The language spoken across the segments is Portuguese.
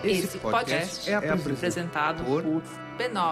Esse podcast é apresentado por b9.com.br.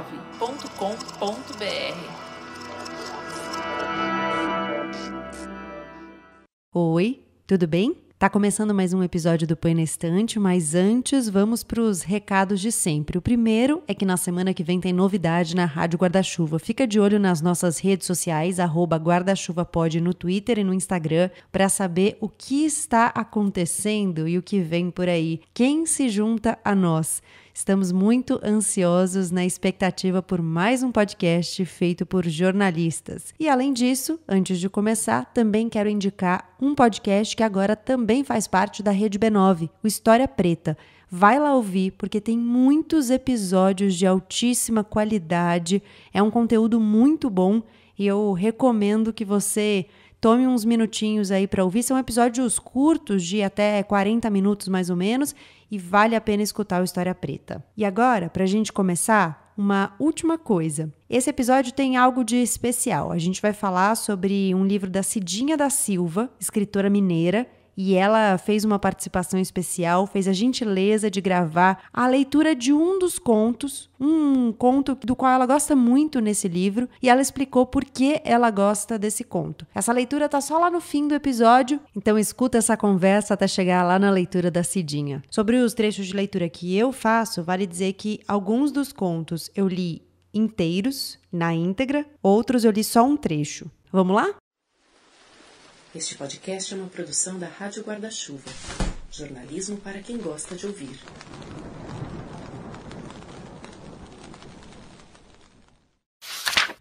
Oi, tudo bem? Tá começando mais um episódio do Põe na Estante, mas antes vamos para os recados de sempre. O primeiro é que na semana que vem tem novidade na Rádio Guarda-Chuva. Fica de olho nas nossas redes sociais, @guardachuvapod no Twitter e no Instagram, para saber o que está acontecendo e o que vem por aí. Quem se junta a nós? Estamos muito ansiosos na expectativa por mais um podcast feito por jornalistas. E além disso, antes de começar, também quero indicar um podcast que agora também faz parte da Rede B9, o História Preta. Vai lá ouvir, porque tem muitos episódios de altíssima qualidade, é um conteúdo muito bom e eu recomendo que você tome uns minutinhos aí para ouvir. São episódios curtos, de até 40 minutos mais ou menos, e vale a pena escutar o História Preta. E agora, para a gente começar, uma última coisa. Esse episódio tem algo de especial. A gente vai falar sobre um livro da Cidinha da Silva, escritora mineira, e ela fez uma participação especial, fez a gentileza de gravar a leitura de um dos contos, um conto do qual ela gosta muito nesse livro, e ela explicou por que ela gosta desse conto. Essa leitura tá só lá no fim do episódio, então escuta essa conversa até chegar lá na leitura da Cidinha. Sobre os trechos de leitura que eu faço, vale dizer que alguns dos contos eu li inteiros, na íntegra, outros eu li só um trecho. Vamos lá? Este podcast é uma produção da Rádio Guarda-Chuva. Jornalismo para quem gosta de ouvir.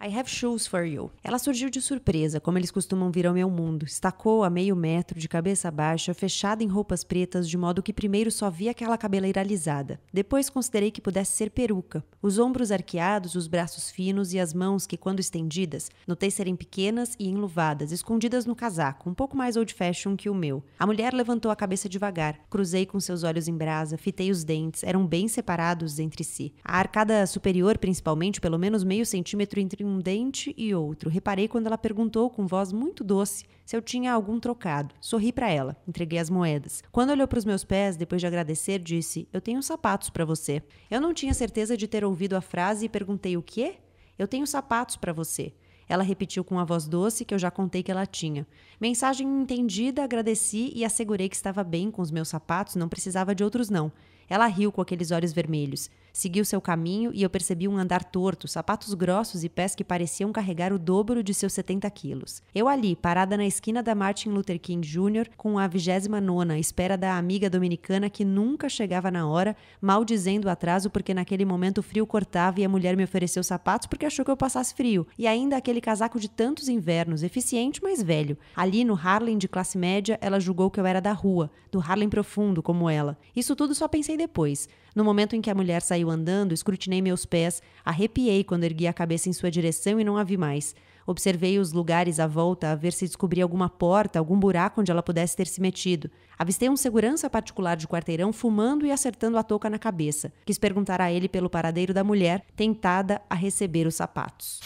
I Have Shoes for You. Ela surgiu de surpresa, como eles costumam vir ao meu mundo. Estacou a meio metro, de cabeça baixa, fechada em roupas pretas, de modo que primeiro só vi aquela cabeleira alisada. Depois considerei que pudesse ser peruca. Os ombros arqueados, os braços finos e as mãos que, quando estendidas, notei serem pequenas e enluvadas, escondidas no casaco, um pouco mais old fashion que o meu. A mulher levantou a cabeça devagar. Cruzei com seus olhos em brasa, fitei os dentes, eram bem separados entre si. A arcada superior, principalmente, pelo menos meio centímetro entre um dente e outro. Reparei quando ela perguntou com voz muito doce se eu tinha algum trocado. Sorri para ela, entreguei as moedas. Quando olhou para os meus pés, depois de agradecer, disse: "Eu tenho sapatos para você." Eu não tinha certeza de ter ouvido a frase e perguntei: "O quê?" "Eu tenho sapatos para você." Ela repetiu com a voz doce que eu já contei que ela tinha. Mensagem entendida, agradeci e assegurei que estava bem com os meus sapatos, não precisava de outros não. Ela riu com aqueles olhos vermelhos. Seguiu seu caminho e eu percebi um andar torto, sapatos grossos e pés que pareciam carregar o dobro de seus 70 quilos. Eu ali, parada na esquina da Martin Luther King Jr., com a 29ª, à espera da amiga dominicana que nunca chegava na hora, mal dizendo o atraso porque naquele momento o frio cortava e a mulher me ofereceu sapatos porque achou que eu passasse frio. E ainda aquele casaco de tantos invernos, eficiente, mas velho. Ali no Harlem de classe média, ela julgou que eu era da rua, do Harlem profundo, como ela. Isso tudo só pensei depois. No momento em que a mulher saiu andando, escrutinei meus pés, arrepiei quando ergui a cabeça em sua direção e não a vi mais. Observei os lugares à volta a ver se descobria alguma porta, algum buraco onde ela pudesse ter se metido. Avistei um segurança particular de quarteirão fumando e acertando a touca na cabeça. Quis perguntar a ele pelo paradeiro da mulher, tentada a receber os sapatos.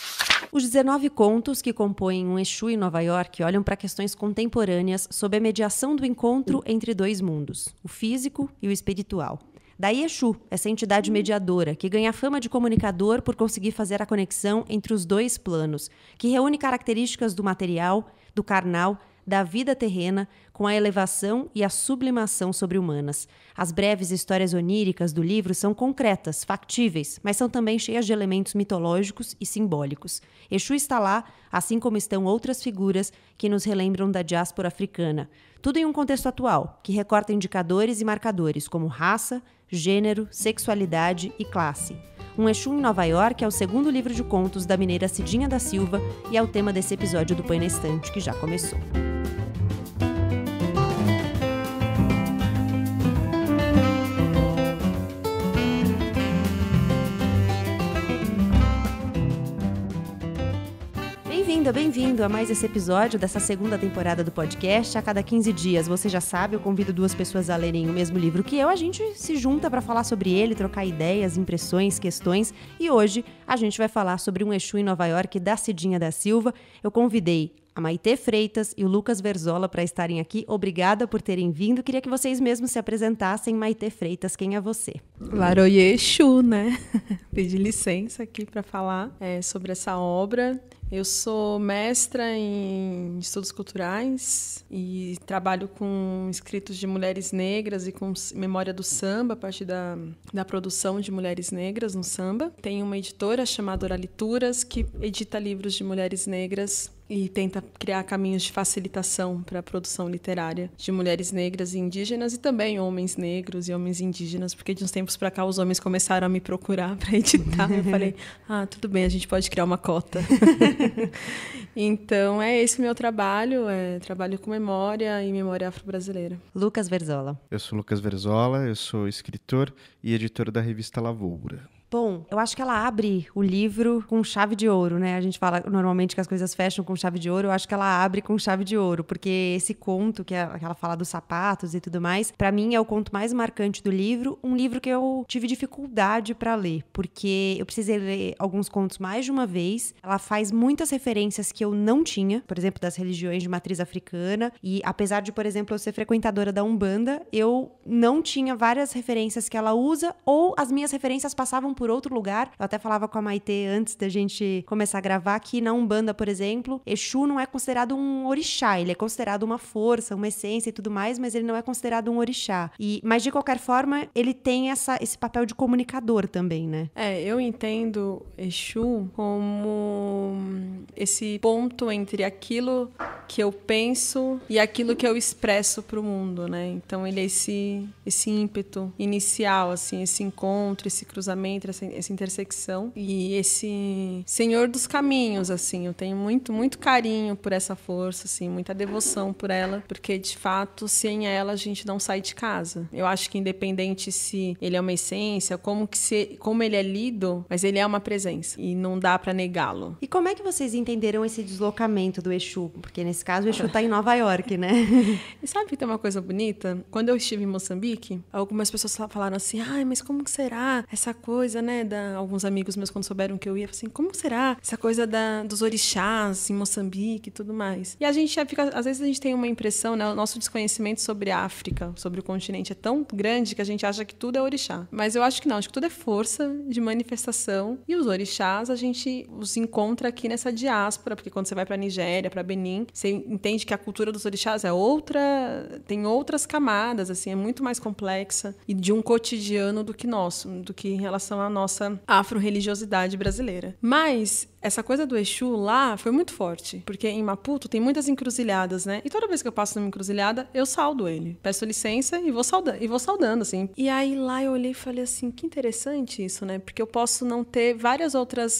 Os 19 contos que compõem um Exu em Nova York olham para questões contemporâneas sob a mediação do encontro entre dois mundos, o físico e o espiritual. Daí Exu, essa entidade mediadora, que ganha fama de comunicador por conseguir fazer a conexão entre os dois planos, que reúne características do material, do carnal, da vida terrena, com a elevação e a sublimação sobre-humanas. As breves histórias oníricas do livro são concretas, factíveis, mas são também cheias de elementos mitológicos e simbólicos. Exu está lá, assim como estão outras figuras que nos relembram da diáspora africana. Tudo em um contexto atual, que recorta indicadores e marcadores como raça, gênero, sexualidade e classe. Um Exu em Nova York é o segundo livro de contos da mineira Cidinha da Silva e é o tema desse episódio do Põe na Estante, que já começou. Bem-vindo a mais esse episódio dessa segunda temporada do podcast. A cada 15 dias, você já sabe, eu convido duas pessoas a lerem o mesmo livro que eu. A gente se junta para falar sobre ele, trocar ideias, impressões, questões. E hoje a gente vai falar sobre um Exu em Nova York da Cidinha da Silva. Eu convidei a Maitê Freitas e o Lucas Verzola para estarem aqui. Obrigada por terem vindo. Queria que vocês mesmos se apresentassem. Maitê Freitas, quem é você? Laroye Exu, né? Pedi licença aqui para falar sobre essa obra. Eu sou mestra em estudos culturais e trabalho com escritos de mulheres negras e com memória do samba, a partir da produção de mulheres negras no samba. Tenho uma editora chamada Oralituras, que edita livros de mulheres negras e tenta criar caminhos de facilitação para a produção literária de mulheres negras e indígenas e também homens negros e homens indígenas, porque de uns tempos para cá os homens começaram a me procurar para editar. Eu falei, tudo bem, a gente pode criar uma cota. Então, é esse o meu trabalho, trabalho com memória e memória afro-brasileira. Lucas Verzola. Eu sou Lucas Verzola, eu sou escritor e editor da revista Lavoura. Bom, eu acho que ela abre o livro com chave de ouro, né? A gente fala normalmente que as coisas fecham com chave de ouro, eu acho que ela abre com chave de ouro, porque esse conto, que ela fala dos sapatos e tudo mais, pra mim é o conto mais marcante do livro, um livro que eu tive dificuldade pra ler, porque eu precisei ler alguns contos mais de uma vez. Ela faz muitas referências que eu não tinha, por exemplo, das religiões de matriz africana, e apesar de, por exemplo, eu ser frequentadora da Umbanda, eu não tinha várias referências que ela usa, ou as minhas referências passavam por outro lugar. Eu até falava com a Maitê antes da gente começar a gravar que na Umbanda, por exemplo, Exu não é considerado um orixá, ele é considerado uma força, uma essência e tudo mais, mas ele não é considerado um orixá. Mas de qualquer forma, ele tem esse papel de comunicador também, né? Eu entendo Exu como esse ponto entre aquilo que eu penso e aquilo que eu expresso para o mundo, né? Então ele é esse ímpeto inicial, assim, esse encontro, esse cruzamento, essa intersecção e esse senhor dos caminhos, assim. Eu tenho muito, muito carinho por essa força, assim, muita devoção por ela, porque de fato, sem ela a gente não sai de casa. Eu acho que independente se ele é uma essência, como ele é lido, mas ele é uma presença e não dá para negá-lo. E como é que vocês entenderam esse deslocamento do Exu? Porque nesse caso o Exu tá em Nova York, né? E sabe que tem uma coisa bonita? Quando eu estive em Moçambique, algumas pessoas falaram assim, mas como que será essa coisa, né? Alguns amigos meus, quando souberam que eu ia, assim, como será essa coisa dos orixás em Moçambique e tudo mais? E a gente fica, às vezes a gente tem uma impressão, né? O nosso desconhecimento sobre a África, sobre o continente é tão grande que a gente acha que tudo é orixá. Mas eu acho que não, acho que tudo é força de manifestação. E os orixás, a gente os encontra aqui nessa diáspora, porque quando você vai pra Nigéria, pra Benin, você entende que a cultura dos orixás é outra, tem outras camadas, assim, é muito mais complexa e de um cotidiano do que em relação à nossa afro-religiosidade brasileira. Mas essa coisa do Exu lá foi muito forte, porque em Maputo tem muitas encruzilhadas, né? E toda vez que eu passo numa encruzilhada, eu saldo ele. Peço licença e vou saudando, assim. E aí lá eu olhei e falei assim, que interessante isso, né? Porque eu posso não ter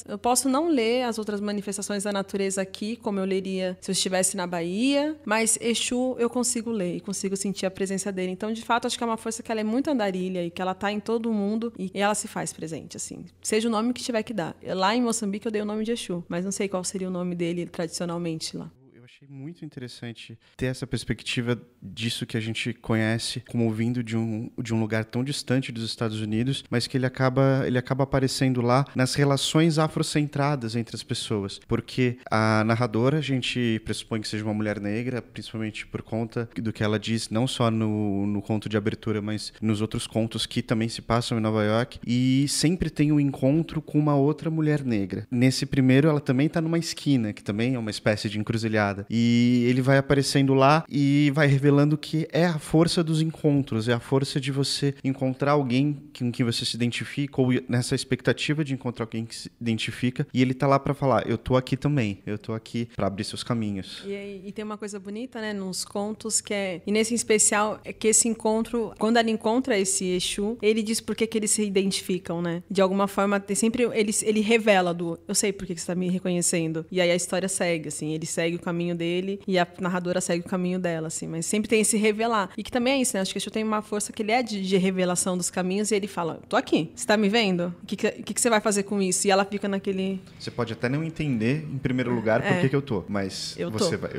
eu posso não ler as outras manifestações da natureza aqui, como eu leria se eu estivesse na Bahia, mas Exu eu consigo ler e consigo sentir a presença dele. Então, de fato, acho que é uma força que ela é muito andarilha e que ela tá em todo mundo e ela se faz presente, assim. Seja o nome que tiver que dar. Lá em Moçambique eu dei o nome de Exu, mas não sei qual seria o nome dele tradicionalmente lá. Eu achei muito interessante ter essa perspectiva disso que a gente conhece como vindo de um lugar tão distante dos Estados Unidos, mas que ele acaba aparecendo lá nas relações afrocentradas entre as pessoas. Porque a narradora, a gente pressupõe que seja uma mulher negra, principalmente por conta do que ela diz, não só no conto de abertura, mas nos outros contos que também se passam em Nova York, e sempre tem um encontro com uma outra mulher negra. Nesse primeiro, ela também está numa esquina, que também é uma espécie de encruzilhada. E ele vai aparecendo lá e vai revelando que é a força dos encontros, é a força de você encontrar alguém com quem você se identifica, ou nessa expectativa de encontrar alguém que se identifica, e ele tá lá pra falar, eu tô aqui também, eu tô aqui pra abrir seus caminhos. E tem uma coisa bonita, né, nos contos, e nesse em especial, é que esse encontro, quando ela encontra esse Exu, ele diz por que eles se identificam, né? De alguma forma, sempre ele revela eu sei por que você tá me reconhecendo. E aí a história segue, assim, ele segue o caminho dele e a narradora segue o caminho dela, assim, mas sempre tem esse revelar. E que também é isso, né? Acho que o Exu tem uma força que ele é de revelação dos caminhos e ele fala, tô aqui, você tá me vendo? O que você vai fazer com isso? E ela fica naquele... Você pode até não entender, em primeiro lugar, por que eu tô, mas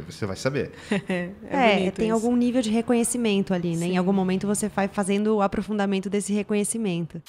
você vai saber. Tem isso. algum nível de reconhecimento ali, né? Sim. Em algum momento você vai fazendo o aprofundamento desse reconhecimento.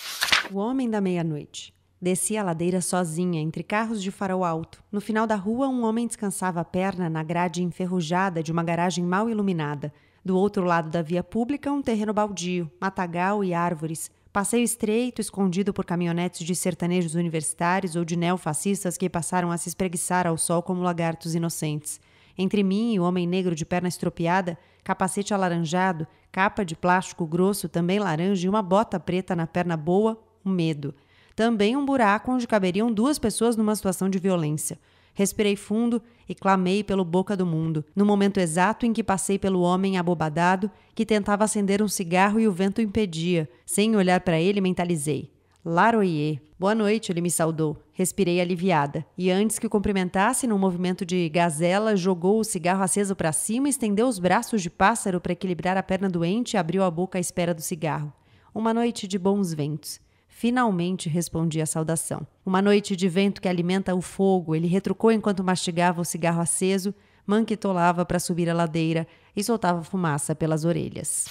O Homem da Meia-Noite. Desci a ladeira sozinha, entre carros de farol alto. No final da rua, um homem descansava a perna na grade enferrujada de uma garagem mal iluminada. Do outro lado da via pública, um terreno baldio, matagal e árvores. Passeio estreito, escondido por caminhonetes de sertanejos universitários ou de neofascistas que passaram a se espreguiçar ao sol como lagartos inocentes. Entre mim e o homem negro de perna estropiada, capacete alaranjado, capa de plástico grosso também laranja e uma bota preta na perna boa, um medo. Também um buraco onde caberiam 2 pessoas numa situação de violência. Respirei fundo e clamei pelo boca do mundo, no momento exato em que passei pelo homem abobadado que tentava acender um cigarro e o vento impedia. Sem olhar para ele, mentalizei. Laroie. Boa noite, ele me saudou. Respirei aliviada. E antes que o cumprimentasse, num movimento de gazela, jogou o cigarro aceso para cima, estendeu os braços de pássaro para equilibrar a perna doente e abriu a boca à espera do cigarro. Uma noite de bons ventos. Finalmente respondi à saudação. Uma noite de vento que alimenta o fogo, ele retrucou enquanto mastigava o cigarro aceso, manquitolava para subir a ladeira e soltava fumaça pelas orelhas.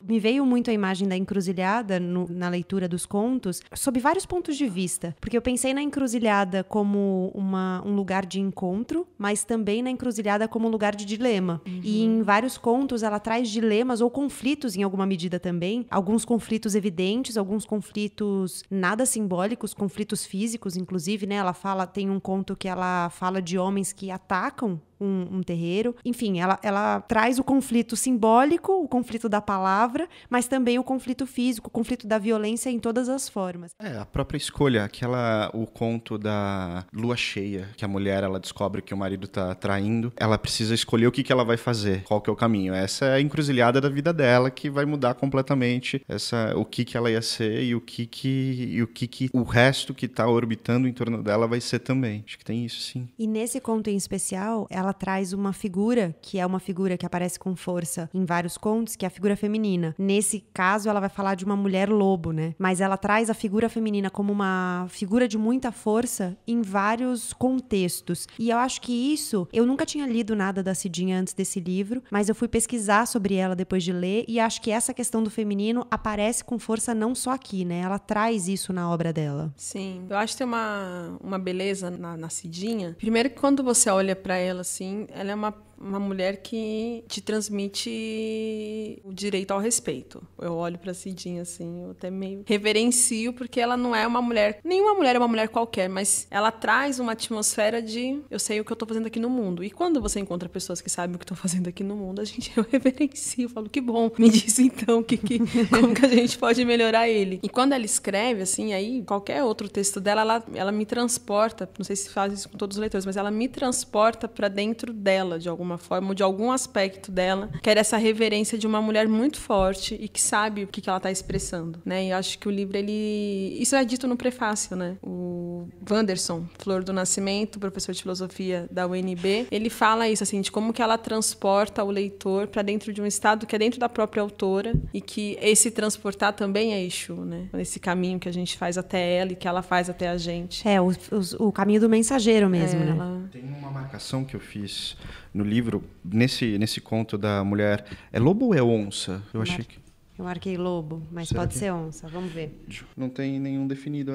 Me veio muito a imagem da encruzilhada na leitura dos contos, sob vários pontos de vista, porque eu pensei na encruzilhada como um lugar de encontro, mas também na encruzilhada como um lugar de dilema. E em vários contos ela traz dilemas ou conflitos em alguma medida também, alguns conflitos evidentes, alguns conflitos nada simbólicos, conflitos físicos, inclusive, né? Tem um conto que ela fala de homens que atacam um terreiro. Enfim, ela traz o conflito simbólico, o conflito da palavra, mas também o conflito físico, o conflito da violência em todas as formas. A própria escolha, o conto da lua cheia, que a mulher, ela descobre que o marido tá traindo, ela precisa escolher o que ela vai fazer, qual que é o caminho. Essa é a encruzilhada da vida dela, que vai mudar completamente o que ela ia ser e o que o resto que tá orbitando em torno dela vai ser também. Acho que tem isso, sim. E nesse conto em especial, ela traz uma figura, que é uma figura que aparece com força em vários contos, que é a figura feminina. Nesse caso, ela vai falar de uma mulher lobo, né? Mas ela traz a figura feminina como uma figura de muita força em vários contextos. E eu acho que isso... Eu nunca tinha lido nada da Cidinha antes desse livro, mas eu fui pesquisar sobre ela depois de ler, e acho que essa questão do feminino aparece com força não só aqui, né? Ela traz isso na obra dela. Sim. Eu acho que tem uma beleza na Cidinha. Primeiro que quando você olha pra ela, assim, ela é uma mulher que te transmite o direito ao respeito. Eu olho pra Cidinha, assim, eu até meio reverencio, porque ela não é uma mulher... Nenhuma mulher é uma mulher qualquer, mas ela traz uma atmosfera de eu sei o que eu tô fazendo aqui no mundo. E quando você encontra pessoas que sabem o que estão fazendo aqui no mundo, eu reverencio, falo, que bom, me diz então como que a gente pode melhorar ele. E quando ela escreve, assim, aí qualquer outro texto dela, ela me transporta, não sei se faz isso com todos os leitores, mas ela me transporta pra dentro dela, de alguma forma, ou de algum aspecto dela, que era essa reverência de uma mulher muito forte e que sabe o que ela está expressando, né? E eu acho que o livro, isso é dito no prefácio, né? O Wanderson, Flor do Nascimento, professor de filosofia da UNB, ele fala isso, assim, de como que ela transporta o leitor para dentro de um estado que é dentro da própria autora e que esse transportar também é Exu, né? Esse caminho que a gente faz até ela e que ela faz até a gente. O caminho do mensageiro mesmo, né? Tem uma marcação que eu fiz no livro, nesse conto da mulher. É lobo ou é onça? Eu marquei lobo, mas Será pode que... ser onça, vamos ver. Não tem nenhum definido.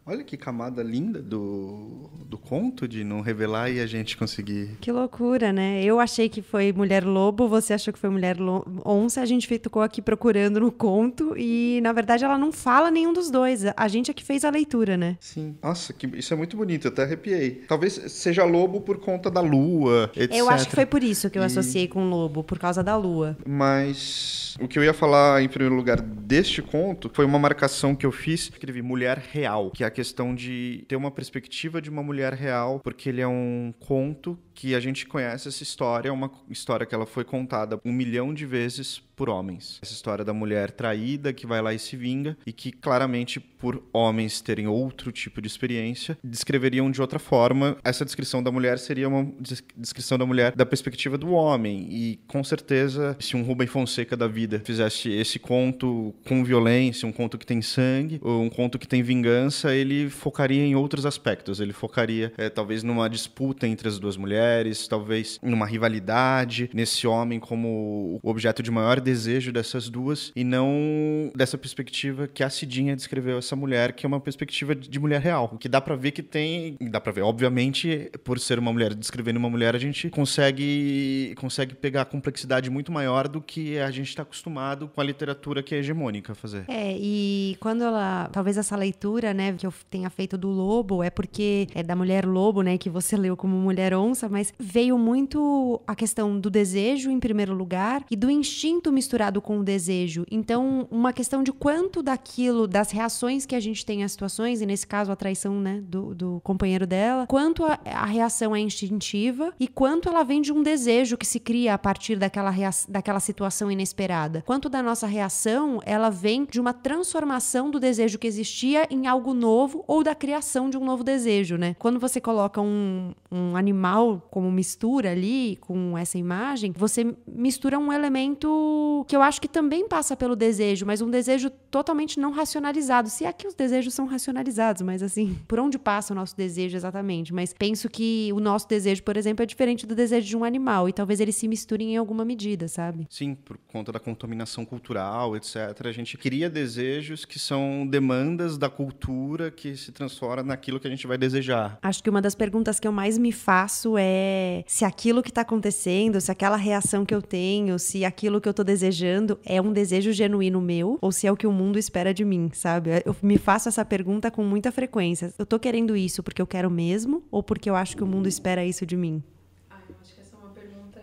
Olha que camada linda do conto, de não revelar e a gente conseguir... Que loucura, né? Eu achei que foi mulher lobo, você achou que foi mulher onça, a gente ficou aqui procurando no conto e, na verdade, ela não fala nenhum dos dois. A gente é que fez a leitura, né? Sim. Nossa, isso é muito bonito, eu até arrepiei. Talvez seja lobo por conta da lua, etc. Eu acho que foi por isso que eu associei com lobo, por causa da lua. Mas o que eu ia falar, em primeiro lugar, deste conto, foi uma marcação que eu fiz, escrevi mulher real, que é a questão de ter uma perspectiva de uma mulher real, porque ele é um conto que a gente conhece essa história, é uma história que ela foi contada 1 milhão de vezes por homens. Essa história da mulher traída que vai lá e se vinga e que claramente por homens terem outro tipo de experiência, descreveriam de outra forma. Essa descrição da mulher seria uma descrição da mulher da perspectiva do homem e com certeza se um Rubem Fonseca da vida fizesse esse conto com violência, um conto que tem sangue, ou um conto que tem vingança, ele focaria em outros aspectos. Ele focaria, talvez, numa disputa entre as duas mulheres, talvez numa rivalidade, nesse homem como o objeto de maior desejo dessas duas, e não dessa perspectiva que a Cidinha descreveu essa mulher, que é uma perspectiva de mulher real. O que dá pra ver que tem... Dá pra ver, obviamente, por ser uma mulher, descrevendo uma mulher, a gente consegue pegar a complexidade muito maior do que a gente está acostumado com a literatura que é hegemônica a fazer. E quando ela... Talvez essa leitura, né, que eu tenha feito do lobo, é porque é da mulher lobo, né, que você leu como mulher onça, mas veio muito a questão do desejo, em primeiro lugar, e do instinto misturado com o desejo. Então, uma questão de quanto daquilo, das reações que a gente tem às situações, e nesse caso a traição, né, do companheiro dela, quanto a reação é instintiva e quanto ela vem de um desejo que se cria a partir daquela situação inesperada. Quanto da nossa reação, ela vem de uma transformação do desejo que existia em algo novo ou da criação de um novo desejo, né? Quando você coloca um animal como mistura ali com essa imagem, você mistura um elemento que eu acho que também passa pelo desejo, mas um desejo totalmente não racionalizado. Se é que os desejos são racionalizados, mas assim, por onde passa o nosso desejo exatamente? Mas penso que o nosso desejo, por exemplo, é diferente do desejo de um animal e talvez eles se misturem em alguma medida, sabe? Sim, por conta da contaminação cultural, etc. A gente cria desejos que são demandas da cultura que se transforma naquilo que a gente vai desejar. Acho que uma das perguntas que eu mais me faço é se aquilo que está acontecendo, se aquela reação que eu tenho, se aquilo que eu tô desejando é um desejo genuíno meu ou se é o que o mundo espera de mim, sabe? Eu me faço essa pergunta com muita frequência. Eu tô querendo isso porque eu quero mesmo ou porque eu acho que o mundo espera isso de mim? Eu acho que essa é uma pergunta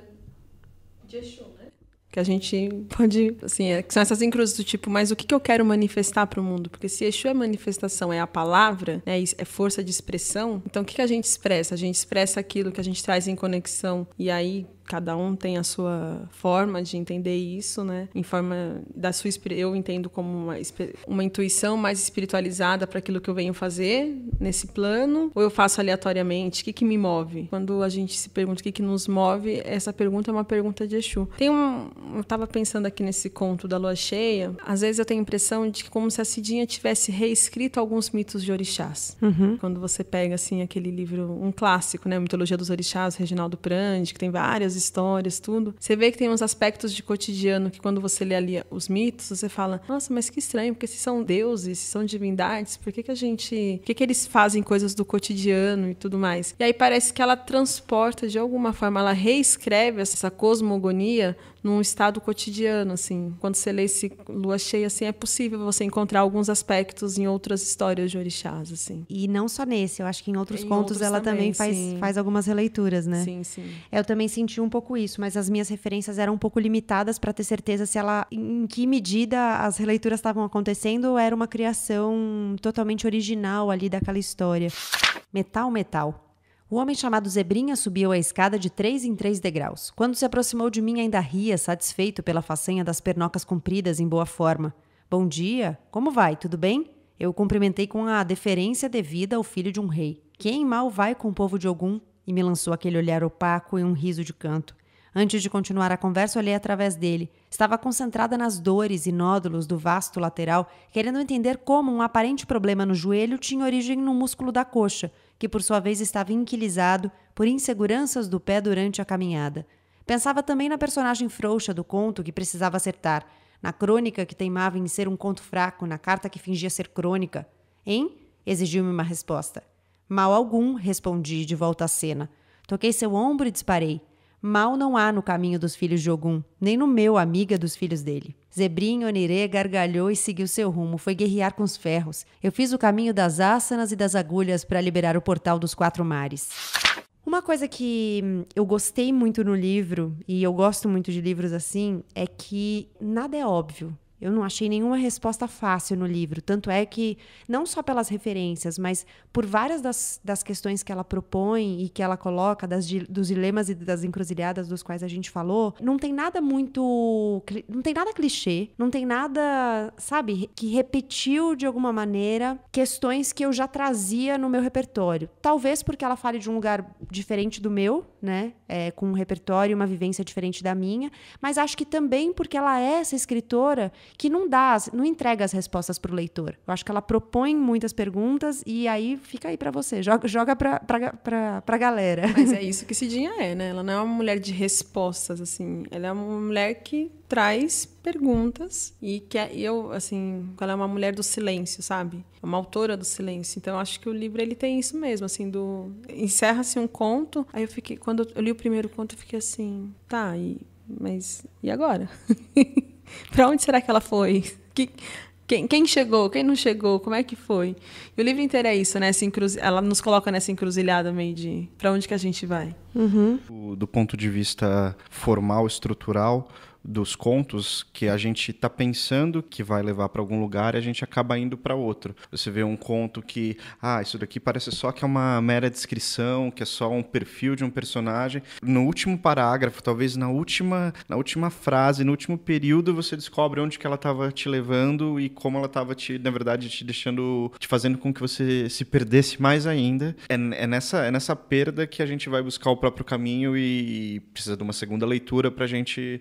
de Exu, né? Que a gente pode, assim, são essas encruzes do tipo, mas o que eu quero manifestar para o mundo? Porque se Exu é manifestação, é a palavra, né, é força de expressão, então o que a gente expressa? A gente expressa aquilo que a gente traz em conexão, e aí cada um tem a sua forma de entender isso, né? Em forma da sua... Eu entendo como uma intuição mais espiritualizada para aquilo que eu venho fazer nesse plano, ou eu faço aleatoriamente? O que me move? Quando a gente se pergunta o que nos move, essa pergunta é uma pergunta de Exu. Eu estava pensando aqui nesse conto da lua cheia, às vezes eu tenho a impressão de que como se a Cidinha tivesse reescrito alguns mitos de orixás. Uhum. Quando você pega, assim, aquele livro, um clássico, né? Mitologia dos Orixás, Reginaldo Prandi, que tem várias histórias, tudo. Você vê que tem uns aspectos de cotidiano que quando você lê ali os mitos, você fala, nossa, mas que estranho, porque se são deuses, se são divindades, por que eles fazem coisas do cotidiano e tudo mais? E aí parece que ela transporta, de alguma forma, ela reescreve essa cosmogonia num estado cotidiano, assim. Quando você lê esse lua cheia, assim, é possível você encontrar alguns aspectos em outras histórias de orixás, assim. E não só nesse, eu acho que em outros contos ela também faz algumas releituras, né? Sim, sim. Eu também senti um pouco isso, mas as minhas referências eram um pouco limitadas para ter certeza se em que medida as releituras estavam acontecendo ou era uma criação totalmente original ali daquela história. Metal. O homem chamado Zebrinha subiu a escada de 3 em 3 degraus. Quando se aproximou de mim, ainda ria, satisfeito pela façanha das pernocas compridas em boa forma. Bom dia, como vai, tudo bem? Eu o cumprimentei com a deferência devida ao filho de um rei. Quem mal vai com o povo de Ogum? E me lançou aquele olhar opaco e um riso de canto. Antes de continuar a conversa, olhei através dele. Estava concentrada nas dores e nódulos do vasto lateral, querendo entender como um aparente problema no joelho tinha origem no músculo da coxa, que por sua vez estava inquilizado por inseguranças do pé durante a caminhada. Pensava também na personagem frouxa do conto que precisava acertar, na crônica que teimava em ser um conto fraco, na carta que fingia ser crônica. Hein? Exigiu-me uma resposta. Mal algum, respondi de volta à cena. Toquei seu ombro e disparei. Mal não há no caminho dos filhos de Ogum, nem no meu, amiga dos filhos dele. Zebrinha Onirê gargalhou e seguiu seu rumo, foi guerrear com os ferros. Eu fiz o caminho das ásanas e das agulhas para liberar o portal dos 4 mares. Uma coisa que eu gostei muito no livro, e eu gosto muito de livros assim, é que nada é óbvio. Eu não achei nenhuma resposta fácil no livro. Tanto é que, não só pelas referências, mas por várias das questões que ela propõe e que ela coloca, dos dilemas e das encruzilhadas dos quais a gente falou, não tem nada não tem nada clichê, não tem nada, sabe, que repetiu de alguma maneira questões que eu já trazia no meu repertório. Talvez porque ela fale de um lugar diferente do meu, né? com um repertório e uma vivência diferente da minha, mas acho que também porque ela é essa escritora que não entrega as respostas para o leitor. Eu acho que ela propõe muitas perguntas e aí fica aí para você, joga pra galera. Mas é isso que Cidinha é, né? Ela não é uma mulher de respostas, assim. Ela é uma mulher que traz perguntas e ela é uma mulher do silêncio, sabe? É uma autora do silêncio. Então, eu acho que o livro, ele tem isso mesmo, assim, encerra-se um conto, aí quando eu li o primeiro conto, eu fiquei assim, tá, mas e agora? Pra onde será que ela foi? Quem chegou? Quem não chegou? Como é que foi? E o livro inteiro é isso, né? Ela nos coloca nessa encruzilhada meio de pra onde que a gente vai. Uhum. Do ponto de vista formal, estrutural, dos contos que a gente está pensando que vai levar para algum lugar e a gente acaba indo para outro. Você vê um conto que, isso daqui parece só que é uma mera descrição, que é só um perfil de um personagem. No último parágrafo, talvez na última frase, no último período, você descobre onde que ela estava te levando e como ela estava na verdade, te fazendo com que você se perdesse mais ainda. É nessa perda que a gente vai buscar o próprio caminho e precisa de uma segunda leitura para a gente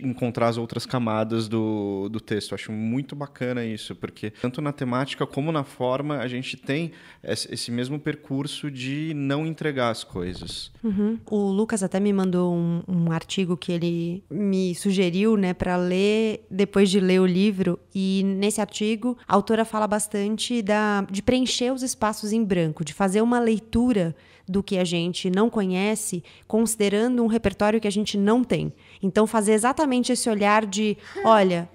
encontrar as outras camadas do texto. Eu acho muito bacana isso, porque tanto na temática como na forma a gente tem esse mesmo percurso de não entregar as coisas. Uhum. O Lucas até me mandou um artigo que ele me sugeriu, né, para ler depois de ler o livro, e nesse artigo a autora fala bastante de preencher os espaços em branco, de fazer uma leitura do que a gente não conhece, considerando um repertório que a gente não tem. Então, fazer exatamente esse olhar de, olha,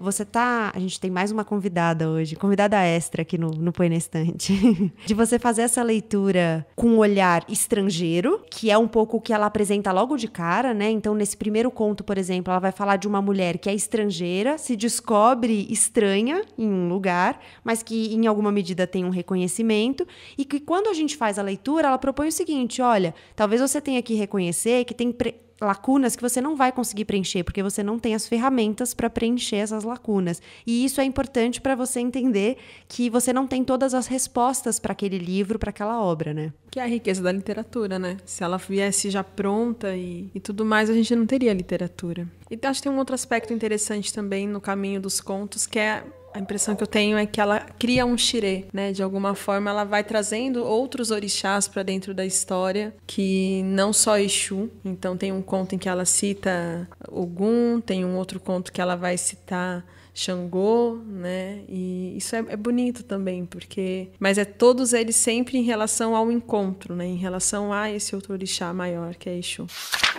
a gente tem mais uma convidada hoje, convidada extra aqui no Põe na Estante, de você fazer essa leitura com um olhar estrangeiro, que é um pouco o que ela apresenta logo de cara, né? Então, nesse primeiro conto, por exemplo, ela vai falar de uma mulher que é estrangeira, se descobre estranha em um lugar, mas que em alguma medida tem um reconhecimento, e que quando a gente faz a leitura, ela propõe o seguinte: olha, talvez você tenha que reconhecer que tem lacunas que você não vai conseguir preencher, porque você não tem as ferramentas para preencher essas lacunas. E isso é importante para você entender que você não tem todas as respostas para aquele livro, para aquela obra, né? Que é a riqueza da literatura, né? Se ela viesse já pronta e tudo mais, a gente não teria literatura. E acho que tem um outro aspecto interessante também no caminho dos contos, que é a impressão que eu tenho é que ela cria um xirê, né? De alguma forma, ela vai trazendo outros orixás para dentro da história, que não só Exu. Então, tem um conto em que ela cita Ogum, tem um outro conto que ela vai citar Xangô, né? E isso é bonito também, mas é todos eles sempre em relação ao encontro, né? Em relação a esse outro orixá maior, que é Exu.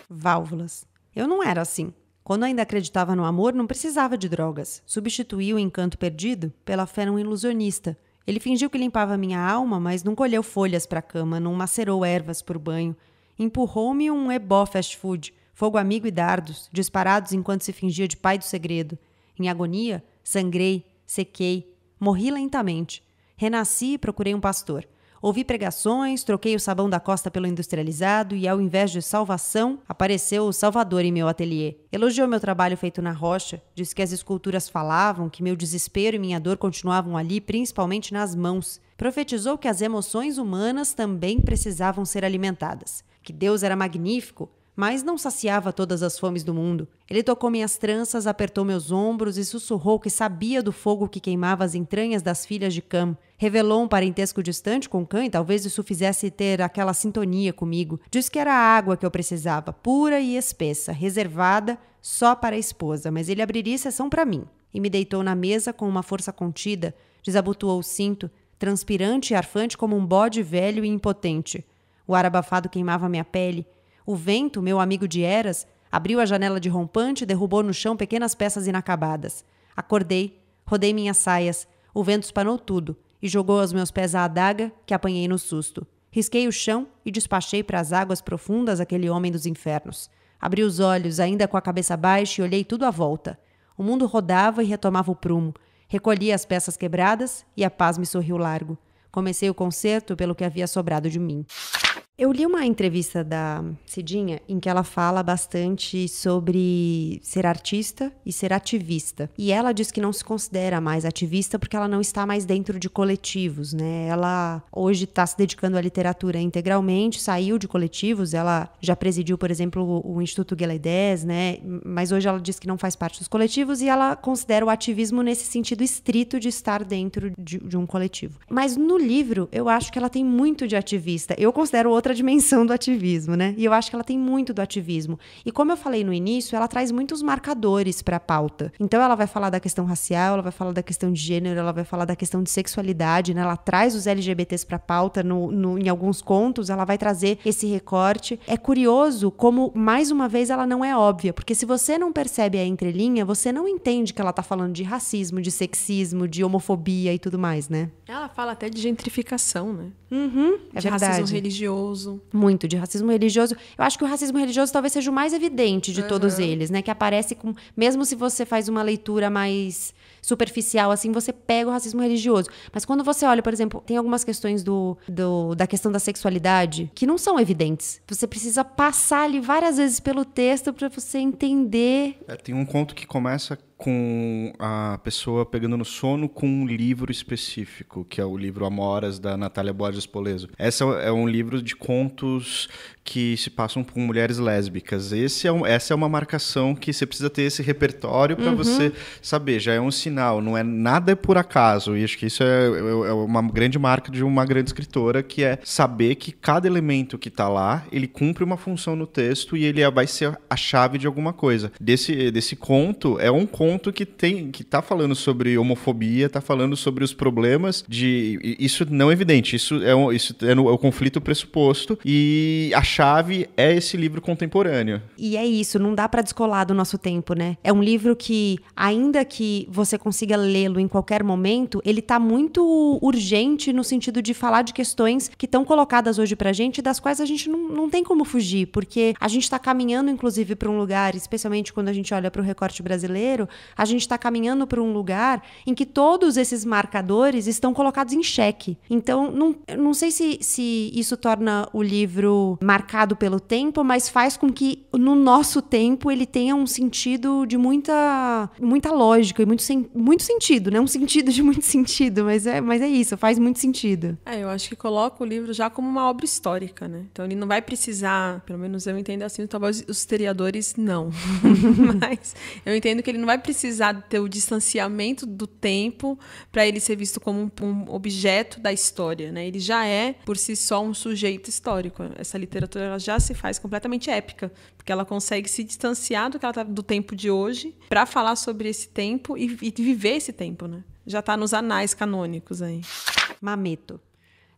Válvulas. Eu não era assim. Quando ainda acreditava no amor, não precisava de drogas. Substituí o encanto perdido pela fé num ilusionista. Ele fingiu que limpava minha alma, mas não colheu folhas para a cama, não macerou ervas por banho. Empurrou-me um ebó fast food, fogo amigo e dardos, disparados enquanto se fingia de pai do segredo. Em agonia, sangrei, sequei, morri lentamente. Renasci e procurei um pastor. Ouvi pregações, troquei o sabão da Costa pelo industrializado e, ao invés de salvação, apareceu o Salvador em meu ateliê. Elogiou meu trabalho feito na rocha, disse que as esculturas falavam, que meu desespero e minha dor continuavam ali, principalmente nas mãos. Profetizou que as emoções humanas também precisavam ser alimentadas, que Deus era magnífico, mas não saciava todas as fomes do mundo. Ele tocou minhas tranças, apertou meus ombros e sussurrou que sabia do fogo que queimava as entranhas das filhas de Cam. Revelou um parentesco distante com Cam e talvez isso fizesse ter aquela sintonia comigo. Disse que era a água que eu precisava, pura e espessa, reservada só para a esposa, mas ele abriria exceção para mim. E me deitou na mesa com uma força contida, desabotoou o cinto, transpirante e arfante como um bode velho e impotente. O ar abafado queimava minha pele. O vento, meu amigo de eras, abriu a janela de rompante e derrubou no chão pequenas peças inacabadas. Acordei, rodei minhas saias. O vento espanou tudo e jogou aos meus pés a adaga que apanhei no susto. Risquei o chão e despachei para as águas profundas aquele homem dos infernos. Abri os olhos, ainda com a cabeça baixa, e olhei tudo à volta. O mundo rodava e retomava o prumo. Recolhi as peças quebradas e a paz me sorriu largo. Comecei o concerto pelo que havia sobrado de mim. Eu li uma entrevista da Cidinha em que ela fala bastante sobre ser artista e ser ativista. E ela diz que não se considera mais ativista porque ela não está mais dentro de coletivos, né? Ela hoje está se dedicando à literatura integralmente, saiu de coletivos, ela já presidiu, por exemplo, o Instituto Gueledés, né? Mas hoje ela diz que não faz parte dos coletivos e ela considera o ativismo nesse sentido estrito de estar dentro de um coletivo. Mas no livro, eu acho que ela tem muito de ativista. Eu considero outra dimensão do ativismo, né? E eu acho que ela tem muito do ativismo. E como eu falei no início, ela traz muitos marcadores para a pauta. Então ela vai falar da questão racial, ela vai falar da questão de gênero, ela vai falar da questão de sexualidade, né? Ela traz os LGBTs para a pauta em alguns contos, ela vai trazer esse recorte. É curioso como, mais uma vez, ela não é óbvia, porque se você não percebe a entrelinha, você não entende que ela tá falando de racismo, de sexismo, de homofobia e tudo mais, né? Ela fala até de gentrificação, né? É de verdade. racismo religioso. Muito, de racismo religioso. Eu acho que o racismo religioso talvez seja o mais evidente de todos eles, né? Que aparece com... Mesmo se você faz uma leitura mais superficial, assim, você pega o racismo religioso. Mas quando você olha, por exemplo, tem algumas questões da questão da sexualidade que não são evidentes. Você precisa passar ali várias vezes pelo texto para você entender. Tem um conto que começa com a pessoa pegando no sono com um livro específico, que é o livro Amoras, da Natália Borges Poleso. Esse é um livro de contos que se passam por mulheres lésbicas. Essa é uma marcação que você precisa ter esse repertório para você saber. Já é um sinal, não é nada por acaso. E acho que isso é uma grande marca de uma grande escritora, que é saber que cada elemento que está lá, ele cumpre uma função no texto e ele vai ser a chave de alguma coisa. Desse conto, é um conto que tá falando sobre homofobia, tá falando sobre os problemas de... Isso não é evidente, isso é o conflito pressuposto, e a chave é esse livro contemporâneo. E é isso, não dá pra descolar do nosso tempo, né? É um livro que, ainda que você consiga lê-lo em qualquer momento, ele tá muito urgente no sentido de falar de questões que estão colocadas hoje pra gente, das quais a gente não tem como fugir, porque a gente tá caminhando, inclusive, pra um lugar, especialmente quando a gente olha pro recorte brasileiro, a gente está caminhando para um lugar em que todos esses marcadores estão colocados em xeque. Então, não sei se isso torna o livro marcado pelo tempo, mas faz com que, no nosso tempo, ele tenha um sentido de muita lógica e muito sentido, né? Um sentido de muito sentido, mas é isso, faz muito sentido. Eu acho que coloca o livro já como uma obra histórica, né? Então, ele não vai precisar, pelo menos eu entendo assim, talvez os historiadores não, mas eu entendo que ele não vai precisar ter o distanciamento do tempo para ele ser visto como um objeto da história, né? Ele já é, por si só, um sujeito histórico. Essa literatura ela já se faz completamente épica, porque ela consegue se distanciar do tempo de hoje para falar sobre esse tempo e viver esse tempo, né? Já está nos anais canônicos aí. Mameto.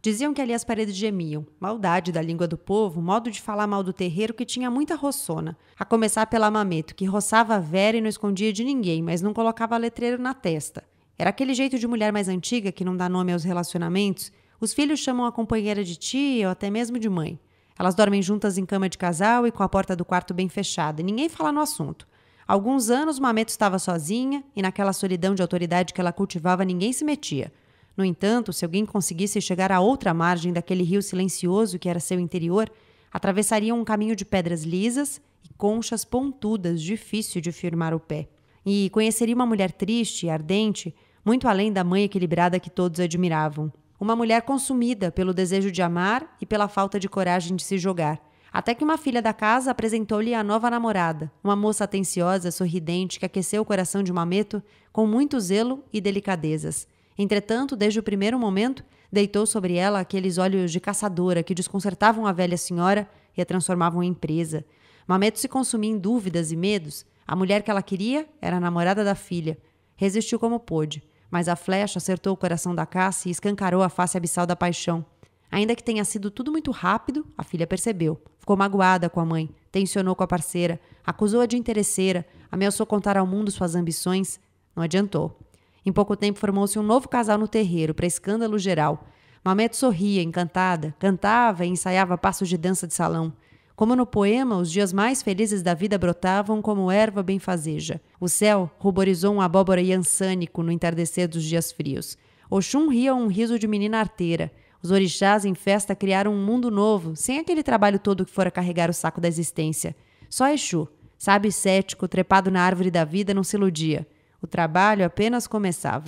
Diziam que ali as paredes gemiam. Maldade da língua do povo, modo de falar mal do terreiro que tinha muita roçona. A começar pela Mameto, que roçava a Vera e não escondia de ninguém, mas não colocava letreiro na testa. Era aquele jeito de mulher mais antiga que não dá nome aos relacionamentos. Os filhos chamam a companheira de tia ou até mesmo de mãe. Elas dormem juntas em cama de casal e com a porta do quarto bem fechada, e ninguém fala no assunto. Há alguns anos, Mameto estava sozinha e naquela solidão de autoridade que ela cultivava, ninguém se metia. No entanto, se alguém conseguisse chegar à outra margem daquele rio silencioso que era seu interior, atravessariam um caminho de pedras lisas e conchas pontudas, difícil de firmar o pé. E conheceria uma mulher triste e ardente, muito além da mãe equilibrada que todos admiravam. Uma mulher consumida pelo desejo de amar e pela falta de coragem de se jogar. Até que uma filha da casa apresentou-lhe a nova namorada, uma moça atenciosa, sorridente, que aqueceu o coração de Mameto com muito zelo e delicadezas. Entretanto, desde o primeiro momento, deitou sobre ela aqueles olhos de caçadora que desconcertavam a velha senhora e a transformavam em presa. Mameto se consumia em dúvidas e medos. A mulher que ela queria era a namorada da filha. Resistiu como pôde, mas a flecha acertou o coração da caça e escancarou a face abissal da paixão. Ainda que tenha sido tudo muito rápido, a filha percebeu. Ficou magoada com a mãe, tensionou com a parceira, acusou-a de interesseira, ameaçou contar ao mundo suas ambições. Não adiantou. Em pouco tempo formou-se um novo casal no terreiro, para escândalo geral. Mameto sorria, encantada, cantava e ensaiava passos de dança de salão. Como no poema, os dias mais felizes da vida brotavam como erva benfazeja. O céu ruborizou um abóbora iansânico no entardecer dos dias frios. Oxum ria um riso de menina arteira. Os orixás em festa criaram um mundo novo, sem aquele trabalho todo que fora carregar o saco da existência. Só Exu, sábio e cético, trepado na árvore da vida, não se iludia. O trabalho apenas começava.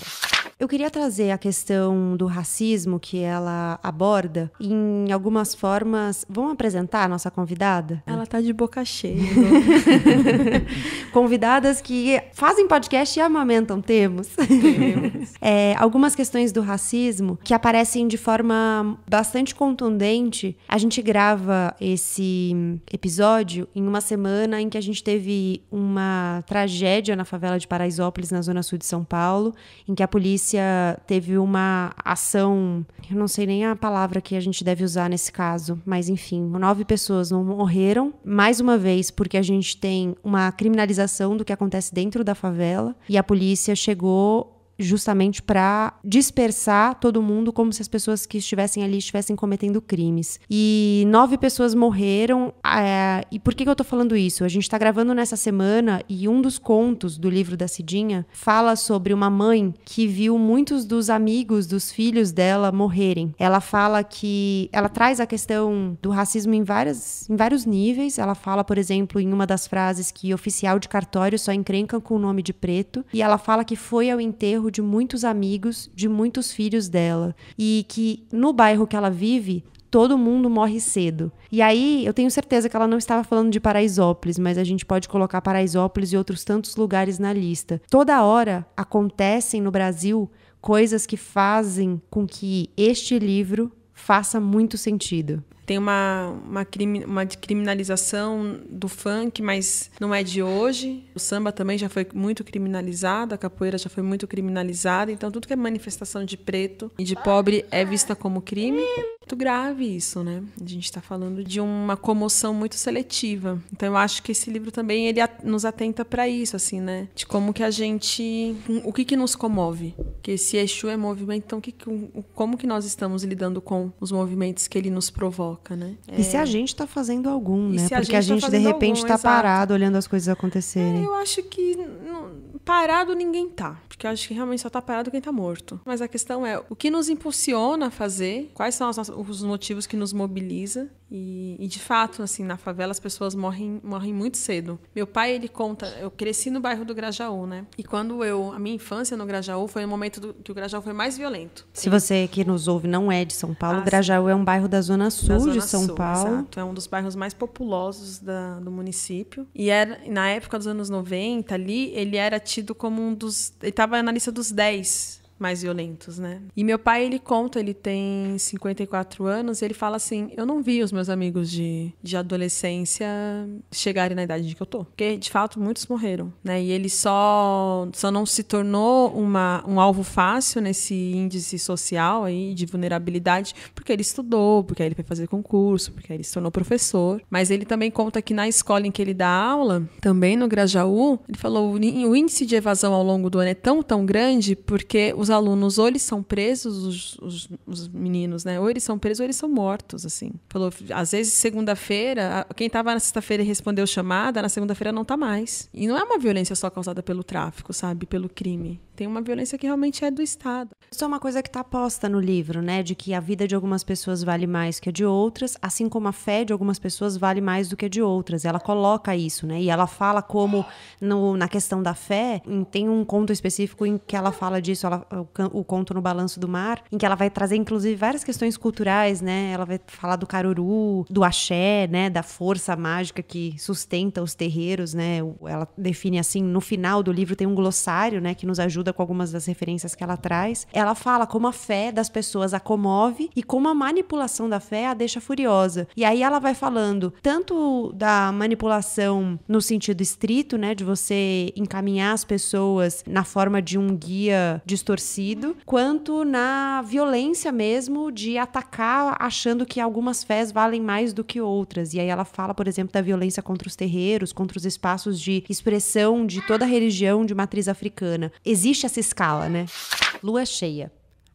Eu queria trazer a questão do racismo que ela aborda em algumas formas. Vamos apresentar a nossa convidada? Ela tá de boca cheia. Convidadas que fazem podcast e amamentam, temos. Algumas questões do racismo que aparecem de forma bastante contundente. A gente grava esse episódio em uma semana em que a gente teve uma tragédia na favela de Paraisópolis, na zona sul de São Paulo, em que a polícia teve uma ação, eu não sei nem a palavra que a gente deve usar nesse caso, mas enfim, 9 pessoas não morreram, mais uma vez porque a gente tem uma criminalização do que acontece dentro da favela, e a polícia chegou justamente para dispersar todo mundo, como se as pessoas que estivessem ali estivessem cometendo crimes. E 9 pessoas morreram. E por que eu tô falando isso? A gente tá gravando nessa semana e um dos contos do livro da Cidinha fala sobre uma mãe que viu muitos dos amigos dos filhos dela morrerem. Ela fala que... Ela traz a questão do racismo em vários níveis. Ela fala, por exemplo, em uma das frases que oficial de cartório só encrenca com o nome de preto. E ela fala que foi ao enterro de muitos amigos, de muitos filhos dela. E que no bairro que ela vive, todo mundo morre cedo. E aí, eu tenho certeza que ela não estava falando de Paraisópolis, mas a gente pode colocar Paraisópolis e outros tantos lugares na lista. Toda hora acontecem no Brasil coisas que fazem com que este livro faça muito sentido. Tem uma criminalização do funk, mas não é de hoje. O samba também já foi muito criminalizado, a capoeira já foi muito criminalizada. Então, tudo que é manifestação de preto e de pobre é vista como crime. Muito grave isso, né? A gente está falando de uma comoção muito seletiva. Então, eu acho que esse livro também ele nos atenta para isso, assim, né? De como que a gente... O que nos comove? Porque se Exu é movimento, então como que nós estamos lidando com os movimentos que ele nos provoca? Né? E se a gente está fazendo algum, né? Porque a gente de repente está parado olhando as coisas acontecerem. Eu acho que parado ninguém tá. Porque eu acho que realmente só tá parado quem tá morto. Mas a questão é o que nos impulsiona a fazer, quais são os motivos que nos mobiliza. E de fato, assim, na favela as pessoas morrem muito cedo. Meu pai, ele conta, eu cresci no bairro do Grajaú, né? E quando a minha infância no Grajaú foi o momento que o Grajaú foi mais violento. Se você que nos ouve não é de São Paulo, Grajaú é um bairro da Zona Sul de São Paulo. Exato, é um dos bairros mais populosos do município. E na época dos anos 90, ali, ele era tido como ele estava na lista dos 10 mais violentos, né? E meu pai, ele conta, ele tem 54 anos, e ele fala assim, eu não vi os meus amigos de adolescência chegarem na idade que eu tô. Porque, de fato, muitos morreram, né? E ele só não se tornou um alvo fácil nesse índice social aí de vulnerabilidade, porque ele estudou, porque aí ele foi fazer concurso, porque aí ele se tornou professor. Mas ele também conta que na escola em que ele dá aula, também no Grajaú, ele falou, o índice de evasão ao longo do ano é tão grande porque os alunos, ou eles são presos, os meninos, né? Ou eles são presos ou eles são mortos, assim. Falou, às vezes, segunda-feira, quem estava na sexta-feira e respondeu chamada, na segunda-feira não está mais. E não é uma violência só causada pelo tráfico, sabe? Pelo crime. Tem uma violência que realmente é do Estado. Isso é uma coisa que está posta no livro, né? De que a vida de algumas pessoas vale mais que a de outras, assim como a fé de algumas pessoas vale mais do que a de outras. Ela coloca isso, né? E ela fala como, na questão da fé, tem um conto específico em que ela fala disso, o conto No Balanço do Mar, em que ela vai trazer, inclusive, várias questões culturais, né? Ela vai falar do caruru, do axé, né? Da força mágica que sustenta os terreiros, né? Ela define assim, no final do livro tem um glossário, né? Que nos ajuda com algumas das referências que ela traz. Ela fala como a fé das pessoas a comove e como a manipulação da fé a deixa furiosa. E aí ela vai falando tanto da manipulação no sentido estrito, né? De você encaminhar as pessoas na forma de um guia distorcido, quanto na violência mesmo de atacar achando que algumas fés valem mais do que outras. E aí ela fala, por exemplo, da violência contra os terreiros, contra os espaços de expressão de toda a religião de matriz africana. Existe essa escala, né? Lua cheia.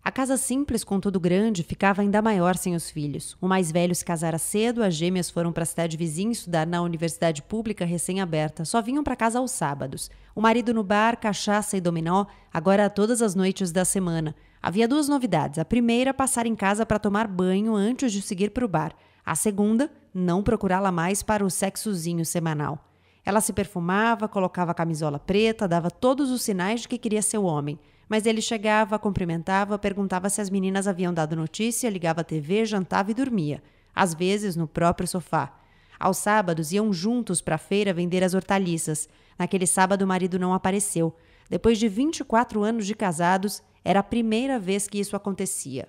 A casa simples, contudo grande, ficava ainda maior sem os filhos. O mais velho se casara cedo, as gêmeas foram para a cidade vizinha estudar na universidade pública recém-aberta. Só vinham para casa aos sábados. O marido no bar, cachaça e dominó, agora todas as noites da semana. Havia 2 novidades. A primeira, passar em casa para tomar banho antes de seguir para o bar. A segunda, não procurá-la mais para o sexozinho semanal. Ela se perfumava, colocava a camisola preta, dava todos os sinais de que queria ser o homem. Mas ele chegava, cumprimentava, perguntava se as meninas haviam dado notícia, ligava a TV, jantava e dormia. Às vezes, no próprio sofá. Aos sábados, iam juntos para a feira vender as hortaliças. Naquele sábado, o marido não apareceu. Depois de 24 anos de casados, era a primeira vez que isso acontecia.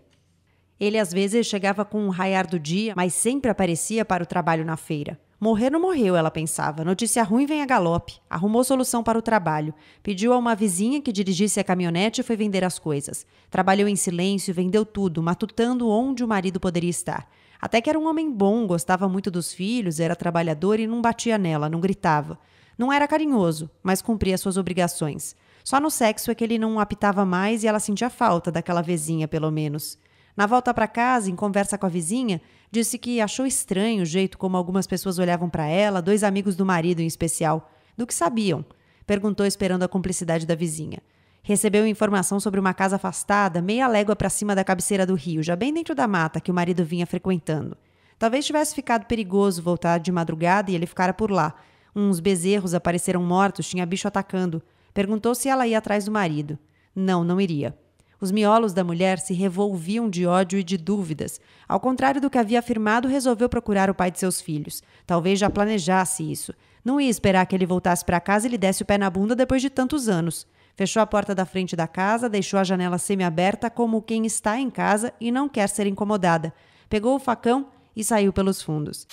Ele, às vezes, chegava com o raiar do dia, mas sempre aparecia para o trabalho na feira. Morrer não morreu, ela pensava. Notícia ruim vem a galope. Arrumou solução para o trabalho. Pediu a uma vizinha que dirigisse a caminhonete e foi vender as coisas. Trabalhou em silêncio, vendeu tudo, matutando onde o marido poderia estar. Até que era um homem bom, gostava muito dos filhos, era trabalhador e não batia nela, não gritava. Não era carinhoso, mas cumpria suas obrigações. Só no sexo é que ele não apitava mais e ela sentia falta daquela vizinha, pelo menos. Na volta para casa, em conversa com a vizinha, disse que achou estranho o jeito como algumas pessoas olhavam para ela, 2 amigos do marido em especial. Do que sabiam? Perguntou esperando a cumplicidade da vizinha. Recebeu informação sobre uma casa afastada, meia légua para cima da cabeceira do rio, já bem dentro da mata que o marido vinha frequentando. Talvez tivesse ficado perigoso voltar de madrugada e ele ficara por lá. Uns bezerros apareceram mortos, tinha bicho atacando. Perguntou se ela ia atrás do marido. Não iria. Os miolos da mulher se revolviam de ódio e de dúvidas. Ao contrário do que havia afirmado, resolveu procurar o pai de seus filhos. Talvez já planejasse isso. Não ia esperar que ele voltasse para casa e lhe desse o pé na bunda depois de tantos anos. Fechou a porta da frente da casa, deixou a janela semi-aberta como quem está em casa e não quer ser incomodada. Pegou o facão e saiu pelos fundos.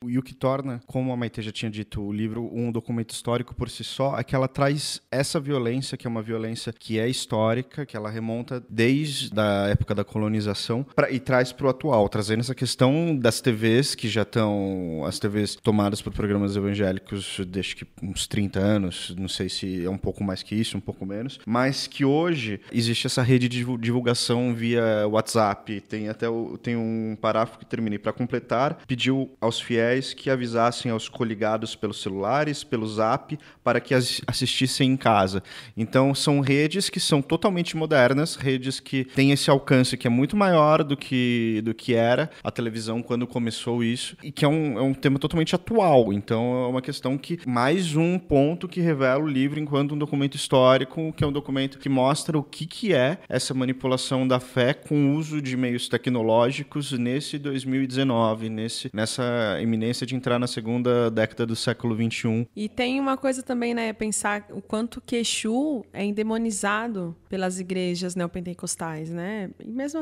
E o que torna, como a Maitê já tinha dito, o livro um documento histórico por si só, é que ela traz essa violência, que é uma violência que é histórica, que ela remonta desde a época da colonização e traz para o atual, trazendo essa questão das TVs, que já estão, as TVs tomadas por programas evangélicos desde que uns 30 anos, não sei se é um pouco mais que isso, um pouco menos, mas que hoje existe essa rede de divulgação via WhatsApp, tem um parágrafo que termina, e para completar, pediu aos fiéis que avisassem aos coligados pelos celulares, pelo Zap, para que assistissem em casa. Então, são redes que são totalmente modernas, redes que têm esse alcance que é muito maior do que era a televisão quando começou isso, e que é um tema totalmente atual. Então, é uma questão que, mais um ponto que revela o livro enquanto um documento histórico, que é um documento que mostra o que é essa manipulação da fé com o uso de meios tecnológicos nesse 2019, nessa iminência de entrar na segunda década do século XXI. E tem uma coisa também, né? Pensar o quanto que Exu é endemonizado pelas igrejas neopentecostais, né? E mesmo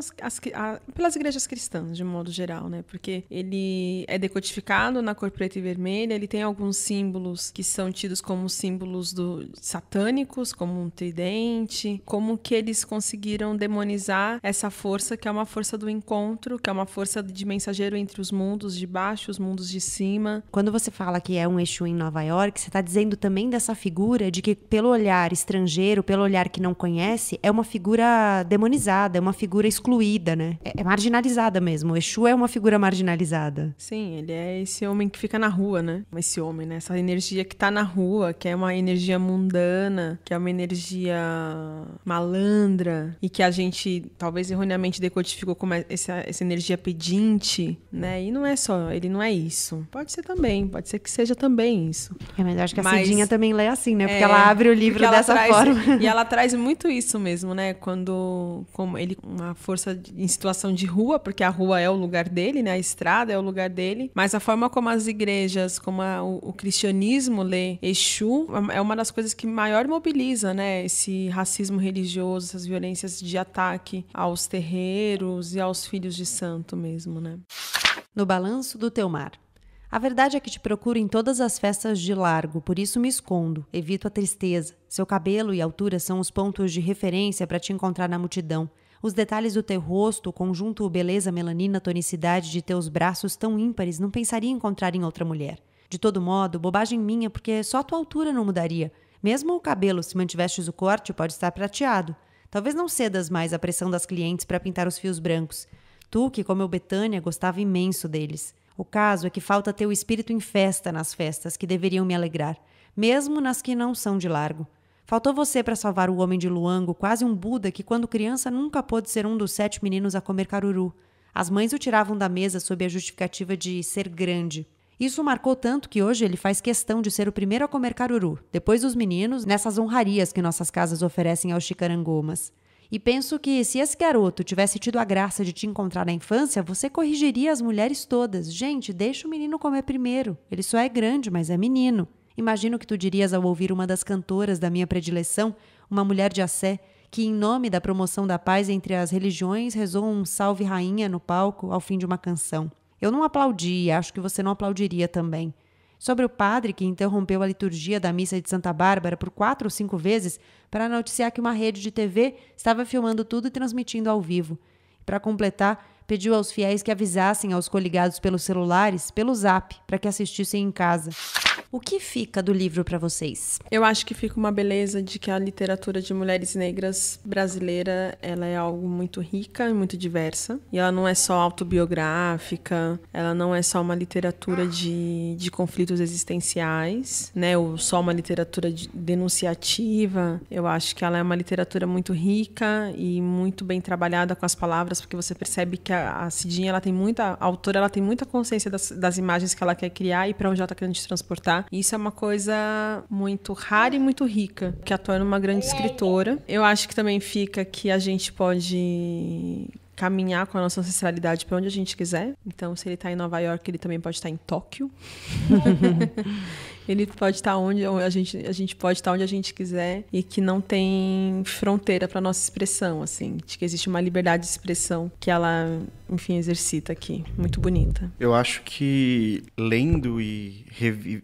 pelas igrejas cristãs, de modo geral, né? Porque ele é decodificado na cor preta e vermelha, ele tem alguns símbolos que são tidos como símbolos satânicos, como um tridente, como que eles conseguiram demonizar essa força, que é uma força do encontro, que é uma força de mensageiro entre os mundos de baixo, os mundos de cima. Quando você fala que é um Exu em Nova York, você está dizendo também dessa figura de que, pelo olhar estrangeiro, pelo olhar que não conhece, é uma figura demonizada, é uma figura excluída, né? É marginalizada mesmo. O Exu é uma figura marginalizada. Sim, ele é esse homem que fica na rua, né? Esse homem, né? Essa energia que tá na rua, que é uma energia mundana, que é uma energia malandra, e que a gente, talvez erroneamente, decodificou como essa energia pedinte, né? E não é só, ele não é isso. Pode ser também, pode ser que seja também isso. Mas eu acho que a Cidinha também lê assim, né? Porque ela abre o livro dessa forma. E ela traz muito isso mesmo, né? Como ele, uma força em situação de rua, porque a rua é o lugar dele, né? A estrada é o lugar dele. Mas a forma como as igrejas, como o cristianismo lê Exu, é uma das coisas que maior mobiliza, né? Esse racismo religioso, essas violências de ataque aos terreiros e aos filhos de santo mesmo, né? No balanço do teu mar. A verdade é que te procuro em todas as festas de largo, por isso me escondo, evito a tristeza. Seu cabelo e altura são os pontos de referência para te encontrar na multidão. Os detalhes do teu rosto, o conjunto beleza, melanina, tonicidade de teus braços tão ímpares, não pensaria encontrar em outra mulher. De todo modo, bobagem minha, porque só a tua altura não mudaria. Mesmo o cabelo, se mantivestes o corte, pode estar prateado. Talvez não cedas mais à pressão das clientes para pintar os fios brancos. Tu, que como eu, Betânia, gostava imenso deles. O caso é que falta ter o espírito em festa nas festas que deveriam me alegrar, mesmo nas que não são de largo. Faltou você para salvar o homem de Luango, quase um Buda que quando criança nunca pôde ser um dos 7 meninos a comer caruru. As mães o tiravam da mesa sob a justificativa de ser grande. Isso o marcou tanto que hoje ele faz questão de ser o primeiro a comer caruru, depois dos meninos, nessas honrarias que nossas casas oferecem aos chicarangomas. E penso que se esse garoto tivesse tido a graça de te encontrar na infância, você corrigiria as mulheres todas. Gente, deixa o menino comer primeiro. Ele só é grande, mas é menino. Imagino que tu dirias ao ouvir uma das cantoras da minha predileção, uma mulher de Assé, que em nome da promoção da paz entre as religiões rezou um salve rainha no palco ao fim de uma canção. Eu não aplaudi e acho que você não aplaudiria também. Sobre o padre que interrompeu a liturgia da missa de Santa Bárbara por 4 ou 5 vezes para noticiar que uma rede de TV estava filmando tudo e transmitindo ao vivo. Para completar, pediu aos fiéis que avisassem aos coligados pelos celulares, pelo Zap, para que assistissem em casa. O que fica do livro para vocês? Eu acho que fica uma beleza de que a literatura de mulheres negras brasileira, ela é algo muito rica e muito diversa. E ela não é só autobiográfica, ela não é só uma literatura de conflitos existenciais, né? Ou só uma literatura denunciativa. Eu acho que ela é uma literatura muito rica e muito bem trabalhada com as palavras, porque você percebe que a Cidinha, a autora, ela tem muita consciência das imagens que ela quer criar e para onde ela está querendo te transportar. Isso é uma coisa muito rara e muito rica, que a torna uma grande escritora. Eu acho que também fica que a gente pode caminhar com a nossa ancestralidade para onde a gente quiser. Então, se ele está em Nova York, ele também pode estar em Tóquio. Ele pode estar onde a gente pode estar onde a gente quiser e que não tem fronteira para nossa expressão, assim, de que existe uma liberdade de expressão que ela, enfim, exercita aqui. Muito bonita. Eu acho que lendo e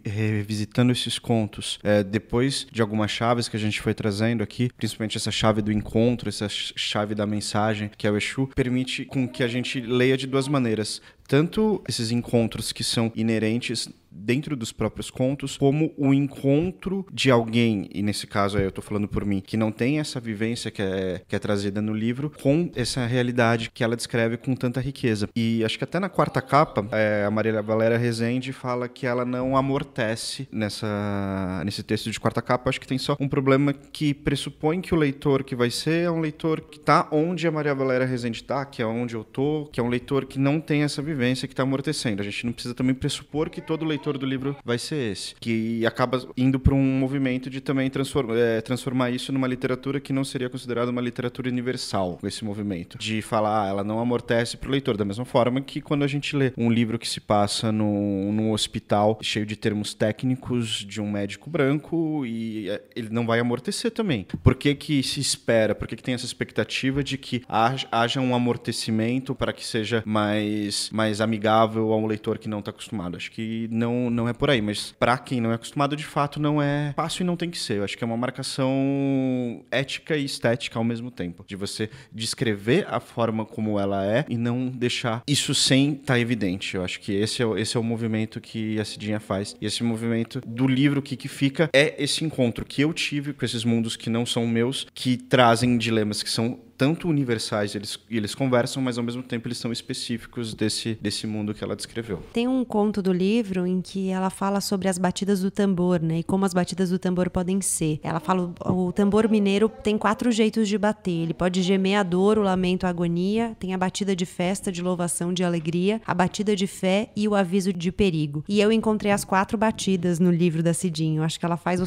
revisitando esses contos, depois de algumas chaves que a gente foi trazendo aqui, principalmente essa chave do encontro, essa chave da mensagem, que é o Exu, permite com que a gente leia de 2 maneiras. Tanto esses encontros que são inerentes dentro dos próprios contos, como o encontro de alguém, e nesse caso eu estou falando por mim, que não tem essa vivência que é trazida no livro, com essa realidade que ela descreve com tanta riqueza. E acho que até na 4ª capa, a Maria Valéria Rezende fala que ela não amortece nesse texto de 4ª capa. Acho que tem só um problema que pressupõe que o leitor que vai ser é um leitor que está onde a Maria Valéria Rezende está, que é onde eu estou, que é um leitor que não tem essa vivência, que está amortecendo. A gente não precisa também pressupor que todo leitor do livro vai ser esse, que acaba indo para um movimento de também transformar isso numa literatura que não seria considerada uma literatura universal, esse movimento, de falar, ela não amortece para o leitor, da mesma forma que quando a gente lê um livro que se passa num hospital cheio de termos técnicos de um médico branco, e ele não vai amortecer também. Por que se espera, por que tem essa expectativa de que haja um amortecimento para que seja mais amigável a um leitor que não está acostumado? Acho que não é por aí, mas para quem não é acostumado, de fato, não é fácil e não tem que ser. Eu acho que é uma marcação ética e estética ao mesmo tempo, de você descrever a forma como ela é e não deixar isso sem estar evidente. Eu acho que esse é o movimento que a Cidinha faz, e esse movimento do livro que fica é esse encontro que eu tive com esses mundos que não são meus, que trazem dilemas que são tanto universais, eles conversam, mas ao mesmo tempo eles são específicos desse mundo que ela descreveu. Tem um conto do livro em que ela fala sobre as batidas do tambor, né? E como as batidas do tambor podem ser. Ela fala, o tambor mineiro tem 4 jeitos de bater. Ele pode gemer a dor, o lamento, a agonia. Tem a batida de festa, de louvação, de alegria. A batida de fé e o aviso de perigo. E eu encontrei as 4 batidas no livro da Cidinha. Eu acho que ela faz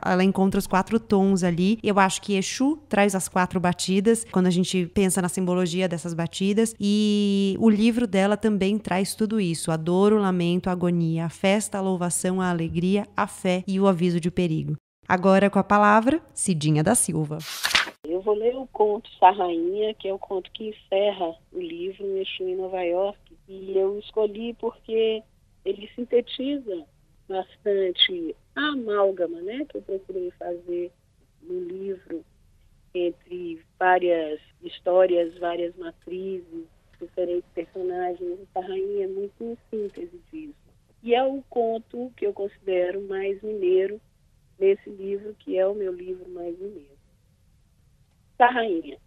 ela encontra os 4 tons ali. E eu acho que Exu traz as 4 batidas, quando a gente pensa na simbologia dessas batidas, e o livro dela também traz tudo isso: a dor, o lamento, a agonia, a festa, a louvação, a alegria, a fé e o aviso de perigo. Agora com a palavra, Cidinha da Silva. Eu vou ler o conto Sarrainha, que é o conto que encerra o livro Exu em Nova York, e eu escolhi porque ele sintetiza bastante a amálgama, né, que eu procurei fazer no livro entre várias histórias, várias matrizes, diferentes personagens. A Rainha é muito em síntese disso. E é o conto que eu considero mais mineiro nesse livro, que é o meu livro mais mineiro. Sarrainha.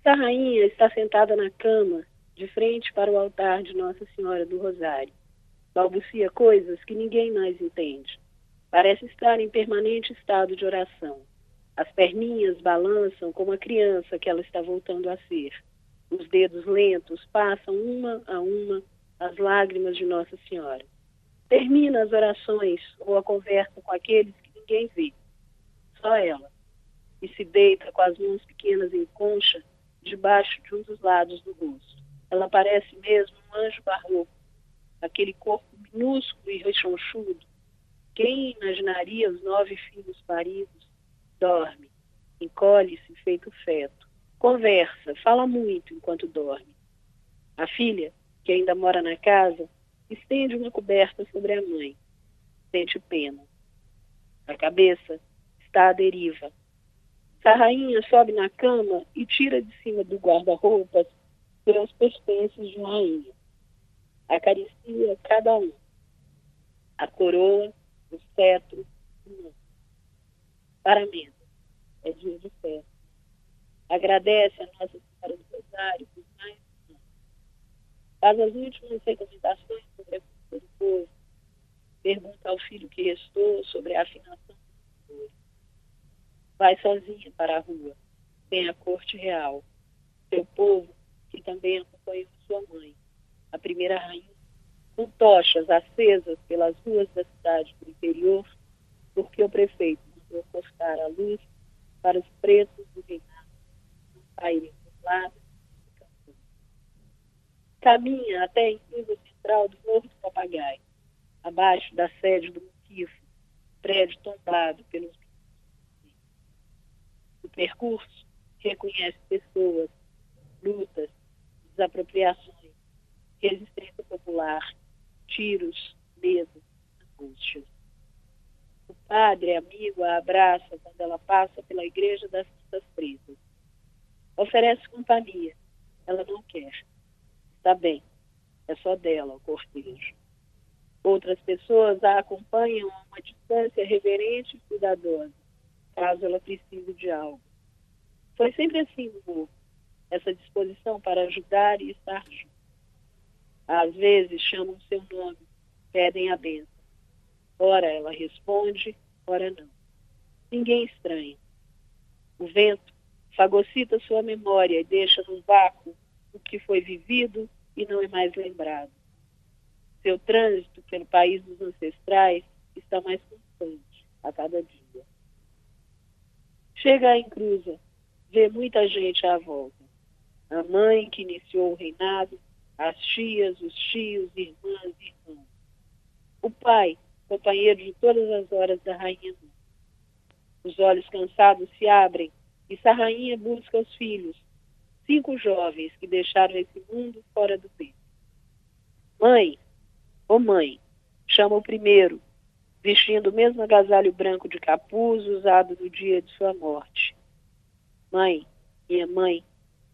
Sarrainha está sentada na cama, de frente para o altar de Nossa Senhora do Rosário. Balbucia coisas que ninguém mais entende. Parece estar em permanente estado de oração. As perninhas balançam como a criança que ela está voltando a ser. Os dedos lentos passam uma a uma as lágrimas de Nossa Senhora. Termina as orações ou a conversa com aqueles que ninguém vê. Só ela. E se deita com as mãos pequenas em concha debaixo de um dos lados do rosto. Ela parece mesmo um anjo barroco. Aquele corpo minúsculo e rechonchudo. Quem imaginaria os 9 filhos paridos? Dorme, encolhe-se feito feto. Conversa, fala muito enquanto dorme. A filha, que ainda mora na casa, estende uma coberta sobre a mãe. Sente pena. A cabeça está à deriva. Sarrainha sobe na cama e tira de cima do guarda-roupas seus pertences de rainha. Acaricia cada um. A coroa, o cetro, o manto. Paramento. É dia de festa. Agradece a Nossa Senhora do Rosário por mais um ano. Faz as últimas recomendações sobre a cultura do povo. Pergunta ao filho que restou sobre a afinação dos cores. Vai sozinha para a rua, sem a corte real. Seu povo, que também acompanhou sua mãe, a primeira rainha, com tochas acesas pelas ruas da cidade do interior, porque o prefeito mandou cortar a luz para os pretos do reinado não saírem dos lados e cantando. Caminha até a inclusa central do Morro do Papagaio, abaixo da sede do Muquifo, prédio tombado pelos no percurso, reconhece pessoas, lutas, desapropriações, resistência popular, tiros, medo, angústias. O padre, amigo, a abraça quando ela passa pela igreja das Santas Presas. Oferece companhia. Ela não quer. Está bem. É só dela o cortejo. Outras pessoas a acompanham a uma distância reverente e cuidadosa, caso ela precise de algo. Foi sempre assim no morro, essa disposição para ajudar e estar junto. Às vezes chamam seu nome, pedem a bênção. Ora ela responde, ora não. Ninguém estranha. O vento fagocita sua memória e deixa no vácuo o que foi vivido e não é mais lembrado. Seu trânsito pelo país dos ancestrais está mais constante a cada dia. Chega a encruza, vê muita gente à volta. A mãe que iniciou o reinado, as tias, os tios, irmãs e irmãos. O pai, companheiro de todas as horas da rainha. Os olhos cansados se abrem e Sarrainha busca os filhos, 5 jovens que deixaram esse mundo fora do tempo. Mãe, ô mãe, chama o primeiro, vestindo o mesmo agasalho branco de capuz usado no dia de sua morte. Mãe, minha mãe,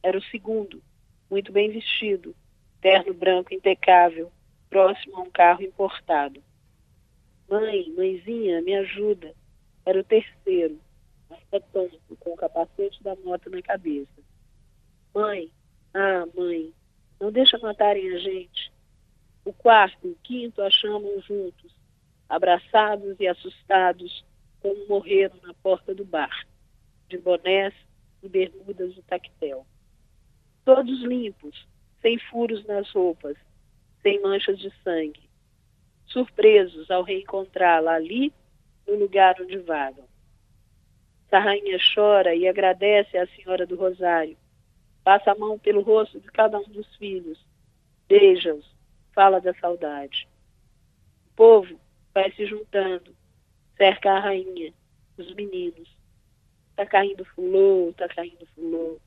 era o segundo, muito bem vestido, terno branco impecável, próximo a um carro importado. Mãe, mãezinha, me ajuda. Era o terceiro, mas tonto, com o capacete da moto na cabeça. Mãe, ah, mãe, não deixa matarem a gente. O quarto e o quinto a chamam juntos, abraçados e assustados, como morreram na porta do bar, de bonés e bermudas do tactel. Todos limpos, sem furos nas roupas, sem manchas de sangue, surpresos ao reencontrá-la ali, no lugar onde vagam. Sarrainha chora e agradece à Senhora do Rosário. Passa a mão pelo rosto de cada um dos filhos. Beija-os, fala da saudade. O povo vai se juntando, cerca a rainha, os meninos. Tá caindo fulô, tá caindo fulô.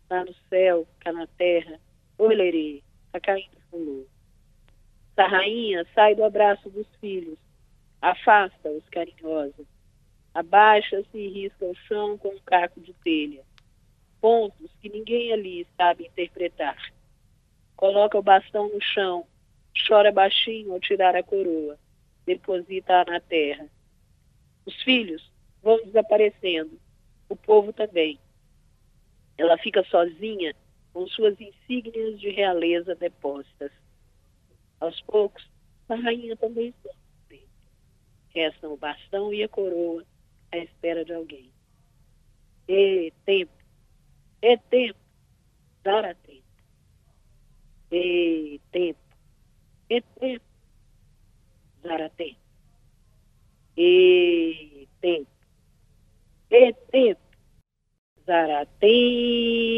Tá no céu, cá na terra. Oi, lerê, tá caindo fulô. Sarrainha sai do abraço dos filhos, afasta-os carinhosa, abaixa-se e risca o chão com um caco de telha, pontos que ninguém ali sabe interpretar. Coloca o bastão no chão, chora baixinho ao tirar a coroa, deposita-a na terra. Os filhos vão desaparecendo, o povo também. ela fica sozinha com suas insígnias de realeza depostas. Aos poucos, a rainha também sofre. Restam o bastão e a coroa à espera de alguém. Tempo, dará tempo. Tempo, dará tempo. Tempo, dará tempo.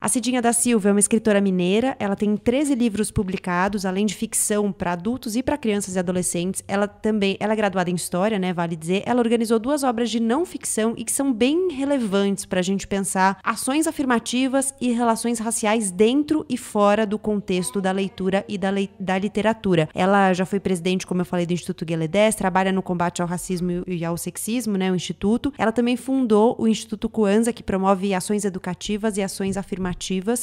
A Cidinha da Silva é uma escritora mineira, ela tem 13 livros publicados, além de ficção para adultos e para crianças e adolescentes. Ela é graduada em História, né, vale dizer. Ela organizou 2 obras de não ficção e que são bem relevantes para a gente pensar ações afirmativas e relações raciais dentro e fora do contexto da leitura e da literatura. Ela já foi presidente, como eu falei, do Instituto Gueledés, trabalha no combate ao racismo e ao sexismo, né, o Instituto. Ela também fundou o Instituto Kwanzaa, que promove ações educativas e ações afirmativas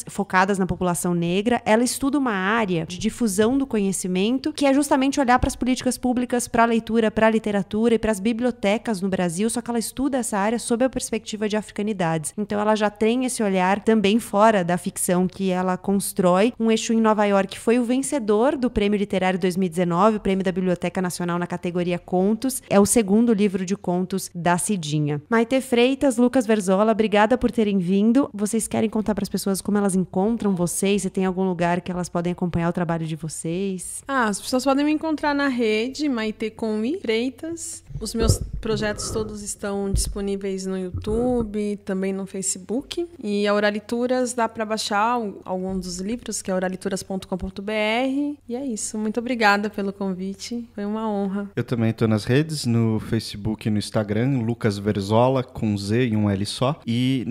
focadas na população negra. Ela estuda uma área de difusão do conhecimento, que é justamente olhar para as políticas públicas, para a leitura, para a literatura e para as bibliotecas no Brasil, só que ela estuda essa área sob a perspectiva de africanidades. Então ela já tem esse olhar também fora da ficção que ela constrói. Um Exu em Nova York foi o vencedor do Prêmio Literário 2019, o Prêmio da Biblioteca Nacional na categoria Contos. É o segundo livro de contos da Cidinha. Maite Freitas, Lucas Verzola, obrigada por terem vindo. Vocês querem contar para as pessoas como elas encontram vocês? Se tem algum lugar que elas podem acompanhar o trabalho de vocês? As pessoas podem me encontrar na rede Maite com I Freitas. Os meus projetos todos estão disponíveis no YouTube, também no Facebook. E a Oralituras dá para baixar alguns dos livros, que é oralituras.com.br. E é isso. Muito obrigada pelo convite. Foi uma honra. Eu também estou nas redes, no Facebook e no Instagram, Lucas Verzola, com Z e um L só. E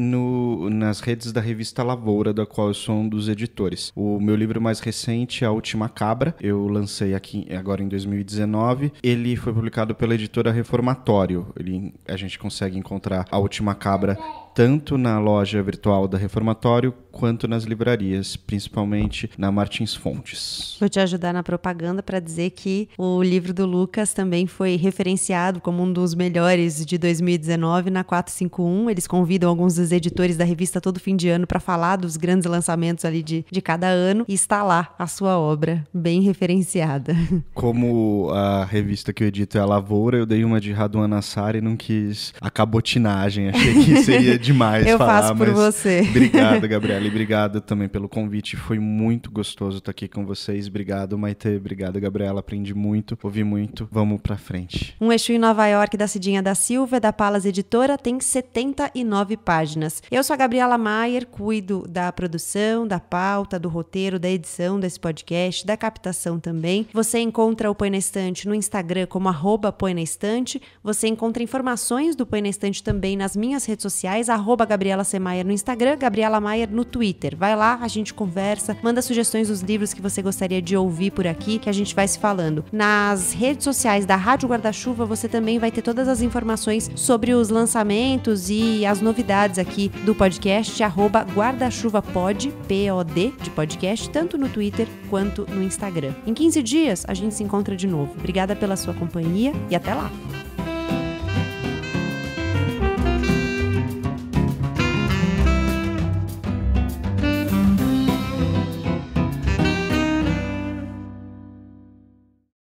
nas redes da revista Lavoura, da qual eu sou um dos editores. O meu livro mais recente é A Última Cabra. Eu lancei aqui agora em 2019. Ele foi publicado pela editora Reformatório. A gente consegue encontrar A Última Cabra tanto na loja virtual da Reformatório quanto nas livrarias, principalmente na Martins Fontes. Vou te ajudar na propaganda para dizer que o livro do Lucas também foi referenciado como um dos melhores de 2019 na 451. Eles convidam alguns dos editores da revista todo fim de ano para falar dos grandes lançamentos ali de cada ano, e está lá a sua obra, bem referenciada. Como a revista que eu edito é a Lavoura, eu dei uma de Raduan Nassar e não quis a cabotinagem, achei que seria demais eu falar. Faço por você. Obrigado, Gabriela, e obrigado também pelo convite, foi muito gostoso estar aqui com vocês. Obrigado, Maite, obrigado, Gabriela, aprendi muito, ouvi muito, vamos pra frente. Um Exu em Nova York, da Cidinha da Silva, da Palas Editora, tem 79 páginas. Eu sou a Gabriela Maier, cuido da produção, da pauta, do roteiro, da edição desse podcast, da captação também. Você encontra o Põe na Estante no Instagram como @põe-na-estante. Você encontra informações do Põe na Estante também nas minhas redes sociais, @Gabriela C. Maier no Instagram, Gabriela Maier no Twitter. Vai lá, a gente conversa, manda sugestões dos livros que você gostaria de ouvir por aqui, que a gente vai se falando. Nas redes sociais da Rádio Guarda-Chuva, você também vai ter todas as informações sobre os lançamentos e as novidades aqui do podcast, @guardachuvapod, POD, de podcast, tanto no Twitter quanto no Instagram. Em 15 dias, a gente se encontra de novo. Obrigada pela sua companhia e até lá!